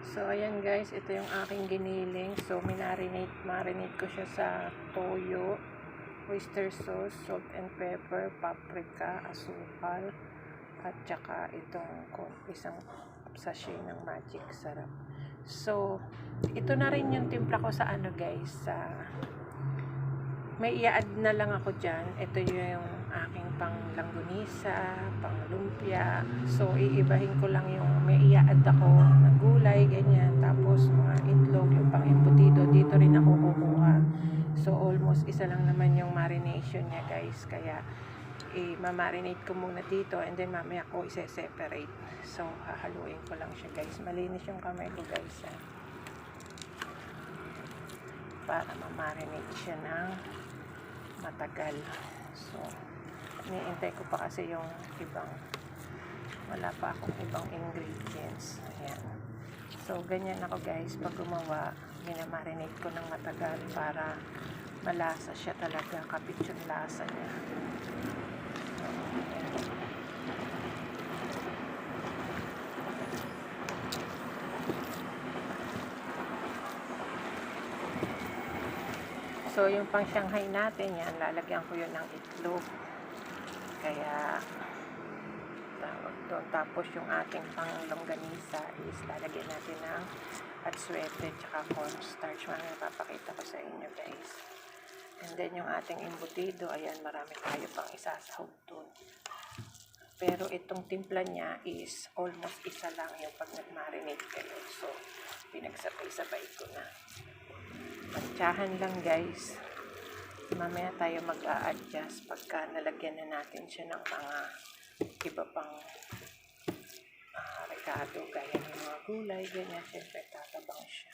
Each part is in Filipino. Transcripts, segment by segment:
So, ayan guys, ito yung aking giniling. So, marinate ko siya sa toyo, oyster sauce, salt and pepper, paprika, asukal, at saka itong isang sachet ng magic sarap. So, ito na rin yung timpla ko sa ano guys, sa may i-add na lang ako dyan. Ito yung aking pang langgunisa, pang lumpia. So, iibahin ko lang yung may i-add ako ng gulay, ganyan. Tapos, mga itlog, yung pang embutido. Dito rin ako kukuha. So, almost isa lang naman yung marination niya, guys. Kaya, ma-marinate ko muna dito and then mamaya ko i-separate. So, hahaluin ko lang siya, guys. Malinis yung kamay ko, guys. Para ma-marinate siya ng matagal. So, iniintay ko pa kasi yung wala pa akong ibang ingredients. Ayan. So, ganyan ako guys. Pag gumawa, minamarinate ko ng matagal para malasa siya talaga. Kapit yung lasa niya. So, ayan. So, yung pang Shanghai natin, yan, lalagyan ko yun ng itlog. Kaya, tawag doon. Tapos, yung ating pang longganisa is lalagyan natin ng atsuete, tsaka cornstarch. Mamaya papakita ko sa inyo, guys. And then, yung ating embutido, ayan, marami tayo pang isasahog doon. Pero, itong timpla niya is almost isa lang yung pag nag-marinate kayo. So, pinagsabay-sabay ko na. Pantsahan lang guys. Mamaya tayo mag-a-adjust pagka nalagyan na natin siya ng mga iba pang rekado, gaya ng mga gulay, ganyan. Siyempre tatabang siya.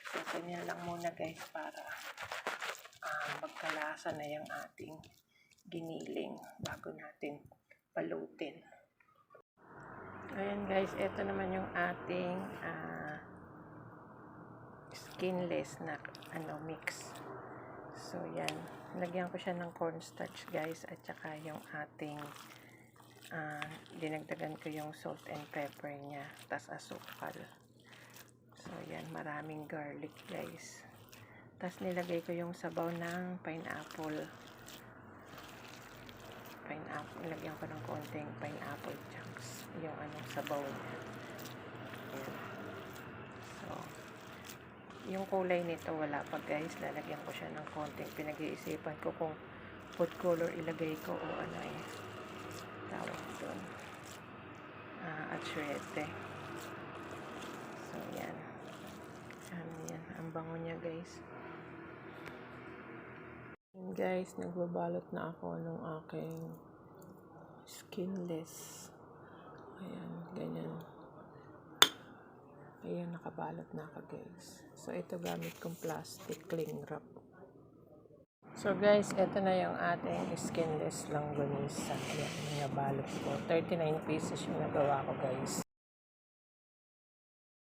So, ganyan lang muna guys para magkalasa na yung ating giniling bago natin balutin. Ayan guys, ito naman yung ating skinless na mix. So yan, lagyan ko siya ng cornstarch guys, at saka yung ating dinagdagan ko yung salt and pepper niya, tas asukal. So yan, maraming garlic guys. Tas nilagay ko yung sabaw ng pineapple. Lagyan ko ng konting pineapple chunks yung sabaw niya. Yan. So yung kulay nito wala pa guys, lalagyan ko siya ng konting, pinag-iisipan ko kung food color ilagay ko o tawag doon, atsuete. So yan, yan ang bango niya guys. And guys, nagbabalot na ako ng aking skinless. Ayan, ganyan. Ayan, nakabalot na ako guys. So, ito gamit kong plastic cling wrap. So guys, ito na yung ating skinless langganisa. Ayan, nabalot ko. 39 pieces yung nagawa ko guys.